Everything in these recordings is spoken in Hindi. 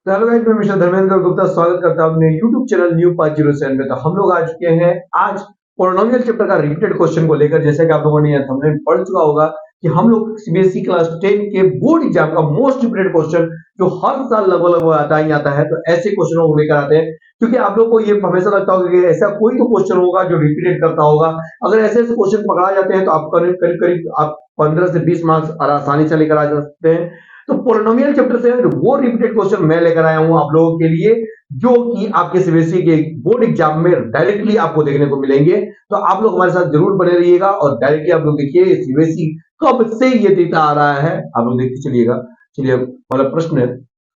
तो हेलो गाइस, मैं मिस्टर धर्मेंद्र गुप्ता स्वागत करता हूं अपने YouTube चैनल न्यू 507 में। तो हम लोग आ चुके हैं आज पोलिनोमियल चैप्टर का रिपीटेड क्वेश्चन को लेकर। जैसे कि आप लोगों ने थंबनेल पढ़ चुका होगा कि हम लोग सीबीएसई क्लास 10 के बोर्ड एग्जाम का मोस्ट रिपीटेड क्वेश्चन जो हर साल लगभग आता ही आता है, तो ऐसे क्वेश्चनों को लेकर आते हैं। क्योंकि आप लोग को ये हमेशा लगता होगा कि ऐसा कोई तो क्वेश्चन होगा जो रिपीटेड करता होगा। अगर ऐसे ऐसे क्वेश्चन पकड़ा जाते हैं तो आप करीब करीब करीब आप 15 से 20 मार्क्स आसानी से लेकर आ सकते हैं। तो पोलिनोमियल चैप्टर से वो रिपीटेड क्वेश्चन मैं लेकर आया हूं आप लोगों के लिए, जो कि आपके सीबीएसई के बोर्ड एग्जाम में डायरेक्टली आपको देखने को मिलेंगे। तो आप लोग हमारे साथ जरूर बने रहिएगा और डायरेक्टली आप लोग देखिए सीबीएसई कब से ये देता आ रहा है, आप लोग देखते चलिएगा। चलिए, पहला प्रश्न है।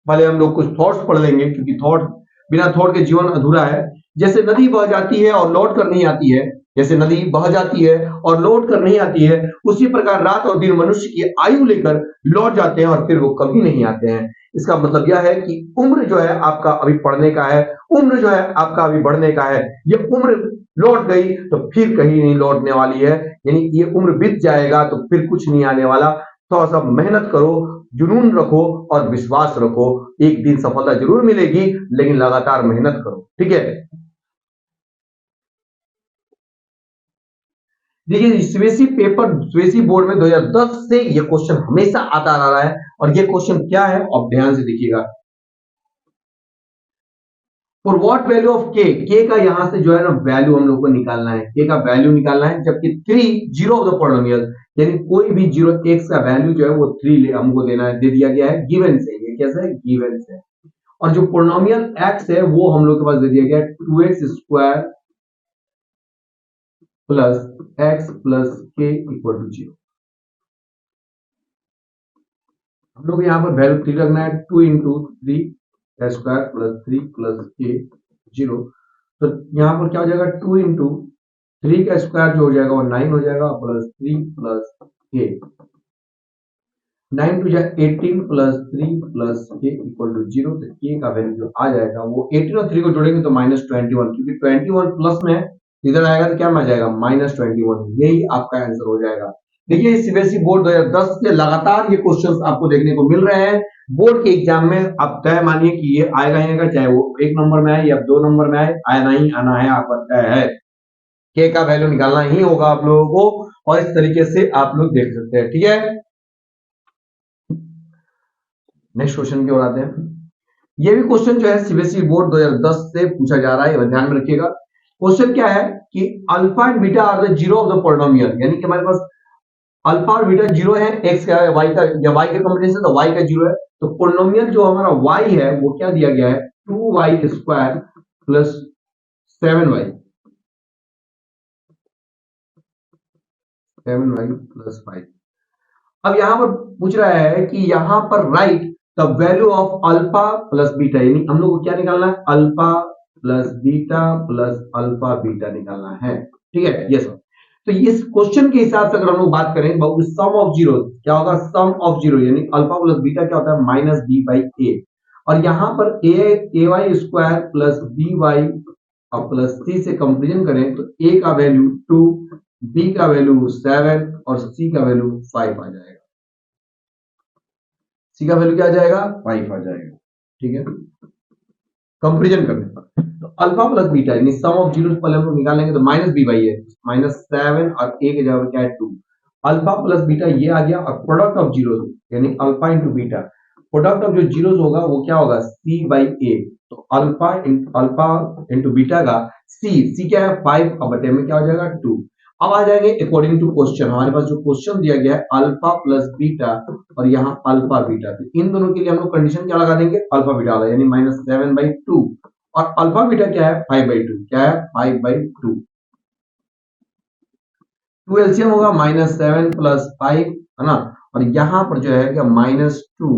पहले हम लोग कुछ थॉट्स पढ़ लेंगे, क्योंकि थॉट बिना थॉट के जीवन अधूरा है। जैसे नदी बह जाती है और लौट कर नहीं आती है, जैसे नदी बह जाती है और लौट कर नहीं आती है, उसी प्रकार रात और दिन मनुष्य की आयु लेकर लौट जाते हैं और फिर वो कभी नहीं आते हैं। इसका मतलब यह है कि उम्र जो है आपका अभी पढ़ने का है, उम्र जो है आपका अभी बढ़ने का है। ये उम्र लौट गई तो फिर कहीं नहीं लौटने वाली है, यानी ये उम्र बीत जाएगा तो फिर कुछ नहीं आने वाला। थोड़ा सा मेहनत करो, जुनून रखो और विश्वास रखो। एक दिन सफलता जरूर मिलेगी, लेकिन लगातार मेहनत करो, ठीक है। देखिए, सीबीएसई बोर्ड में 2010 से ये क्वेश्चन हमेशा आता आ रहा है। और ये क्वेश्चन क्या है, आप ध्यान से देखिएगा। फॉर व्हाट वैल्यू ऑफ के का यहां से जो है ना वैल्यू हम लोग को निकालना है, के का वैल्यू निकालना है। जबकि 3 जीरो ऑफ द पॉलिनोमियल, यानी कोई भी जीरो एक्स का वैल्यू जो है वो 3 हमको देना है, दे दिया गया है गिवन से। ये कैसे है, गिवन से। और जो पॉलिनोमियल एक्स है वो हम लोग के पास दे दिया गया है 2x square plus x plus के इक्वल टू 0। हम लोग यहाँ पर वैल्यू 3 रखना है, 2 इंटू 3 स्क्वायर प्लस 3 प्लस के 0। तो यहाँ पर क्या हो जाएगा, 2 इंटू 3 का स्क्वायर जो हो जाएगा वो 9 हो जाएगा, प्लस 3 प्लस के 9 टू जा 18 प्लस 3 प्लस के इक्वल टू 0। तो के का वैल्यू जो आ जाएगा वो 18 और 3 को जोड़ेंगे तो -21, क्योंकि 21 प्लस में इधर आएगा तो क्या आ जाएगा, -21। यही आपका आंसर हो जाएगा। देखिए, सीबीएसई बोर्ड 2010 से लगातार ये क्वेश्चंस आपको देखने को मिल रहे हैं। बोर्ड के एग्जाम में आप तय मानिए कि ये आएगा ही आएगा, चाहे वो 1 नंबर में आए या 2 नंबर में आए, आना ही आना है, आपका तय है। के का वैल्यू निकालना ही होगा आप लोगों को, और इस तरीके से आप लोग देख सकते हैं, ठीक है। नेक्स्ट क्वेश्चन की ओर आते हैं। ये भी क्वेश्चन जो है सीबीएसई बोर्ड 2010 से पूछा जा रहा है, ध्यान में रखिएगा। क्वेश्चन क्या है कि alpha and beta are the zero of the polynomial, यानी कि हमारे पास अल्फा और बीटा जीरो है, एक्स का वाई का या वाई का कॉम्बिनेशन तो वाई का जीरो है। तो पॉलिनोमियल जो हमारा वाई है वो क्या दिया गया है, 2y square plus 7y plus 5। अब यहां पर पूछ रहा है कि यहां पर right the value of alpha plus beta, यानी हम लोग को क्या निकालना है, अल्फा प्लस अल्फा बीटा निकालना है, ठीक है। ये सब तो इस क्वेश्चन के हिसाब से अगर हम लोग बात करें, सम ऑफ जीरो क्या होगा, सम ऑफ जीरो यानी अल्फा प्लस बीटा क्या होता है, माइनस बी बाई ए। और यहां पर A Y square plus B Y और प्लस सी से कंपेरिजन करें तो ए का वैल्यू 2, बी का वैल्यू 7 और सी का वैल्यू 5 आ जाएगा। सी का वैल्यू क्या आ जाएगा, 5 आ जाएगा, ठीक है। कंपेरिजन करने पर तो अल्फा प्लस बीटा यानी सम ऑफ जीरो पहले हम लोग निकालेंगे तो माइनस बी बाई है, -7 और ए के जगह क्या है 2। अल्फा प्लस बीटा ये आ गया, और प्रोडक्ट ऑफ जीरो यानी alpha into beta, product of जो जीरोस होगा वो क्या होगा, सी बाई ए। तो अल्फा इंटू बीटा का सी क्या है 5 और बटे में क्या हो जाएगा 2। अब आ जाएंगे अकॉर्डिंग टू क्वेश्चन, हमारे पास जो क्वेश्चन दिया गया है अल्फा प्लस बीटा और यहाँ अल्फा बीटा, तो इन दोनों के लिए हम लोग कंडीशन क्या लगा देंगे, अल्फा बीटा वाला, यानी -7/2 और अल्फा बीटा क्या है 5/2, क्या है 5/2। 2 एलसीएम होगा -7 प्लस 5, है ना। और यहाँ पर जो है क्या -2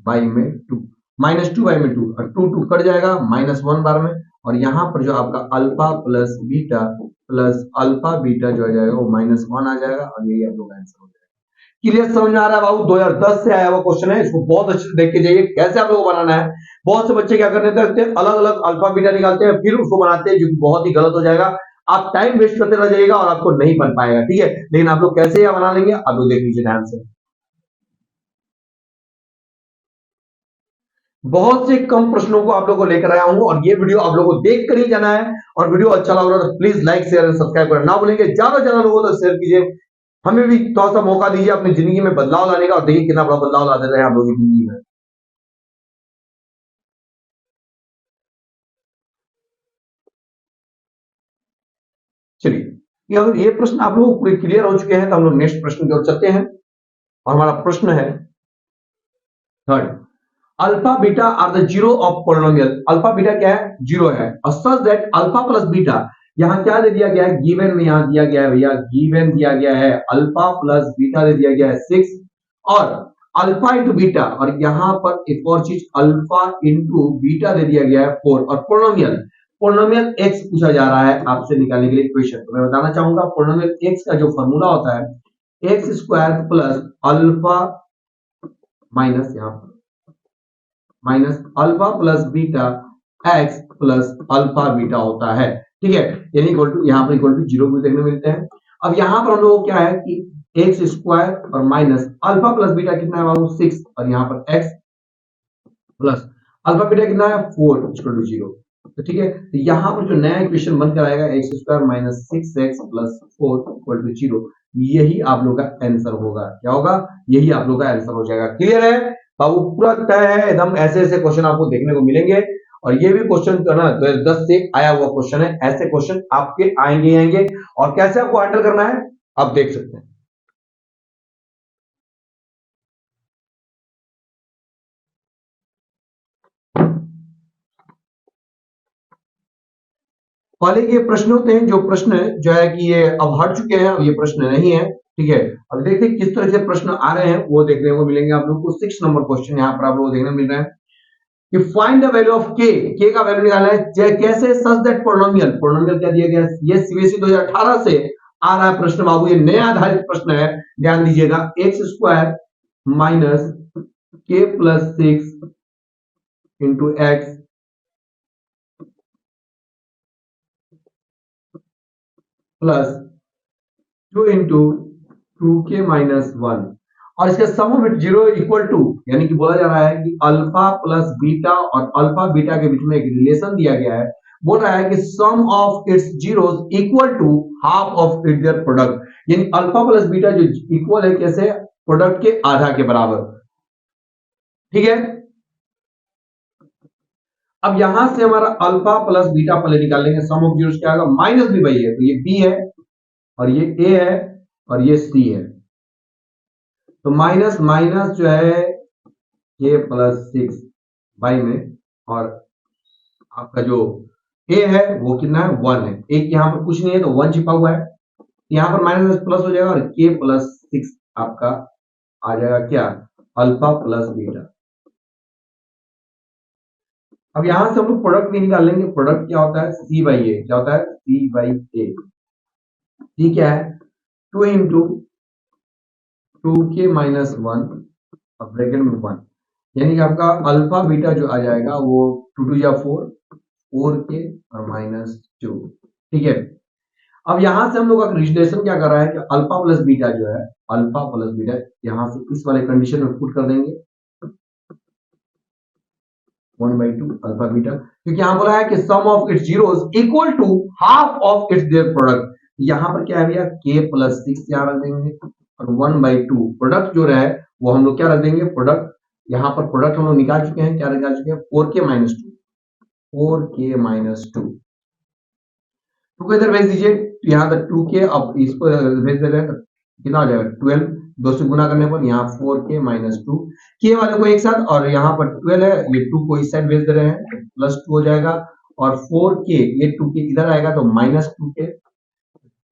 बाई में 2, -2 बाई में 2 और 2 कट जाएगा, -1 बार में। और यहाँ पर जो आपका alpha plus beta plus alpha beta जो आ जाएगा वो -1 आ जाएगा, और यही आप लोग आंसर हो जाएगा। क्लियर समझ में आ रहा है बाबू, 2010 से आया हुआ क्वेश्चन है, इसको बहुत अच्छे से देख के जाइए कैसे आप लोगों को बनाना है। बहुत से बच्चे क्या करते हैं, अलग अलग अल्फा बीटा निकालते हैं फिर उसको बनाते हैं, जो कि बहुत ही गलत हो जाएगा। आप टाइम वेस्ट करते रह जाइएगा और आपको नहीं बन पाएगा, ठीक है। लेकिन आप लोग कैसे बना लेंगे, आप लोग देख लीजिए ध्यान से। बहुत से कम प्रश्नों को आप लोगों को लेकर आया हूं और ये वीडियो आप लोगों को देख कर ही जाना है। और वीडियो अच्छा लग रहा है तो please like share and subscribe करना ना भूलेंगे। ज्यादा से ज्यादा लोगों तक शेयर कीजिए। हमें भी थोड़ा सा मौका दीजिए अपनी जिंदगी में बदलाव लाने का, और देखिए कितना बड़ा बदलाव ला देते हैं आप लोगों की जिंदगी में। चलिए, ये अगर ये प्रश्न आप लोगों को पूरे क्लियर हो चुके हैं तो हम लोग नेक्स्ट प्रश्न की ओर चलते हैं। और हमारा प्रश्न है third, alpha beta are the zero of polynomial. Alpha beta क्या है? जीरो है। और such that alpha plus beta, यहां क्या दे दिया गया है? गिवन में यहां दिया गया है भैया, गिवन दिया गया है अल्फा प्लस बीटा दे दिया गया है 6, और अल्फा इंटू बीटा, और यहां पर एक और चीज अल्फा इंटू बीटा दे दिया गया है 4। और पोलिनोमियल, पोलिनोमियल एक्स पूछा जा रहा है आपसे निकालने के लिए क्वेश्चन। तो मैं बताना चाहूंगा पोलिनोमियल एक्स का जो फॉर्मूला होता है x square plus alpha minus, यहां पर minus alpha plus beta x plus alpha beta होता है। ठीक है, यानी इक्वल टू, यहां पर इक्वल टू जीरो भी देखने मिलते हैं। अब यहां पर हम लोगों को क्या है कि एक्स स्क्वायर और माइनस अल्फा प्लस बीटा कितना है बाबू? 6, और यहां पर एक्स प्लस अल्फा बीटा कितना है? 4 इक्वल टू जीरो। तो ठीक है, तो यहां पर जो नया इक्वेशन बनकर आएगा x square minus 6x plus 4 equal to zero, यही आप लोग का आंसर होगा। क्या होगा? यही आप लोग का आंसर हो जाएगा। क्लियर है बाबू? पूरा तय है एकदम। ऐसे ऐसे क्वेश्चन आपको देखने को मिलेंगे, और ये भी क्वेश्चन जो है ना 2010 से आया हुआ क्वेश्चन है। ऐसे क्वेश्चन आपके आएंगे ही आएंगे। और कैसे आपको हैंडल करना है आप देख सकते हैं। पहले ये प्रश्न होते हैं, जो प्रश्न जो है कि ये अब हट चुके हैं, अब ये प्रश्न नहीं है। ठीक है, अब देखिए किस तरह से प्रश्न आ रहे हैं वो देखने को मिलेंगे आप लोग को। 6 नंबर क्वेश्चन यहाँ पर आप लोग को देखने मिल रहा है कि फाइंड द वैल्यू ऑफ के का वैल्यू निकालना है कैसे? सच दैट पोलिनोमियल, पोलिनोमियल क्या दिया गया है? ये सीबीएसई 2018 से आ रहा है प्रश्न बाबू, ये नया आधारित प्रश्न है। ध्यान दीजिएगा, X square minus K plus 6 into X plus 2 into 2k-1, और इसका sum of it zero equal to, यानी कि बोला जा रहा है कि अल्फा प्लस बीटा और अल्फा बीटा के बीच में एक रिलेशन दिया गया है। बोल रहा है कि sum of its zeros equal to half of it their product, यानी अल्फा प्लस बीटा जो इक्वल है कैसे? प्रोडक्ट के आधा के बराबर। ठीक है, अब यहां से हमारा अल्फा प्लस बीटा पहले निकाल लेंगे। सम ऑफ जीरोस क्या होगा? माइनस भी वही है, तो ये बी है और ये ए है और ये सी है। तो माइनस माइनस जो है के प्लस 6 बाई में, और आपका जो ए है वो कितना है? 1 है। एक यहां पर कुछ नहीं है तो 1 छिपा हुआ है, यहां पर माइनस प्लस हो जाएगा, और के प्लस 6 आपका आ जाएगा क्या? Alpha plus beta. अब यहां से हम लोग प्रोडक्ट भी निकाल लेंगे। प्रोडक्ट क्या होता है? सी बाई ए। क्या होता है? सी बाई ए। सी क्या है? 2 इंटू 2k-1 ब्रैकेट में 1, यानी कि आपका अल्फा बीटा जो आ जाएगा वो 2 टू या 4, 4k और माइनस 2। ठीक है, अब यहां से हम लोग का रिलेशन क्या कर रहा है कि अल्फा प्लस बीटा जो है, अल्फा प्लस बीटा यहां से इस वाले कंडीशन में पुट कर देंगे 1/2 अल्फा बीटा, क्योंकि यहां बोला है कि sum of its zeros equal to half of its their product. यहां पर क्या है भैया? k प्लस 6 यहां रख देंगे, और 1/2 प्रोडक्ट जो है वो हम लोग क्या रख देंगे? प्रोडक्ट, यहां पर प्रोडक्ट हम लोग निकाल चुके हैं। क्या निकाल चुके हैं? 4k-2, 4k-2। टू को इधर भेज दीजिए, तो यहाँ तक 2k, अब इसको भेज दे रहे हैं तो कितना हो जाएगा? 12, 2 से गुना करने पर यहाँ 4k-2, के वाले को एक साथ, और यहाँ पर 12 है, ये 2 को इस साइड भेज दे रहे हैं, प्लस 2 हो जाएगा, और 4k, ये 2k इधर आएगा तो माइनस 2k,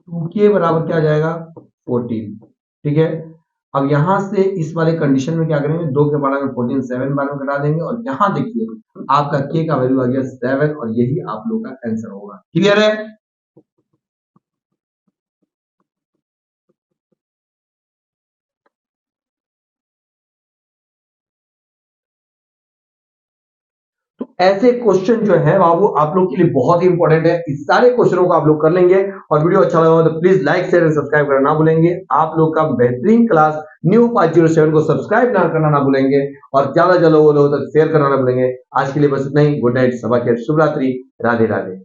2k बराबर क्या आ जाएगा? 14। ठीक है, अब यहां से इस वाले कंडीशन में क्या करेंगे? 2 के बारे में 14, 7 बारे में घटा देंगे, और यहां देखिए आपका k का वैल्यू आ गया 7, और यही आप लोग का आंसर होगा। क्लियर है? ऐसे क्वेश्चन जो है वो आप लोग के लिए बहुत ही इंपॉर्टेंट है। इस सारे क्वेश्चनों को आप लोग कर लेंगे और वीडियो अच्छा लगा हो तो please like share and subscribe करना ना भूलेंगे। आप लोग का बेहतरीन क्लास न्यू 507 को सब्सक्राइब ना करना ना भूलेंगे और ज्यादा ज्यादा लोगों तक शेयर करना ना भूलेंगे। आज के लिए बस इतना ही। गुड नाइट, सबा खैर, शुभ रात्रि, राधे राधे।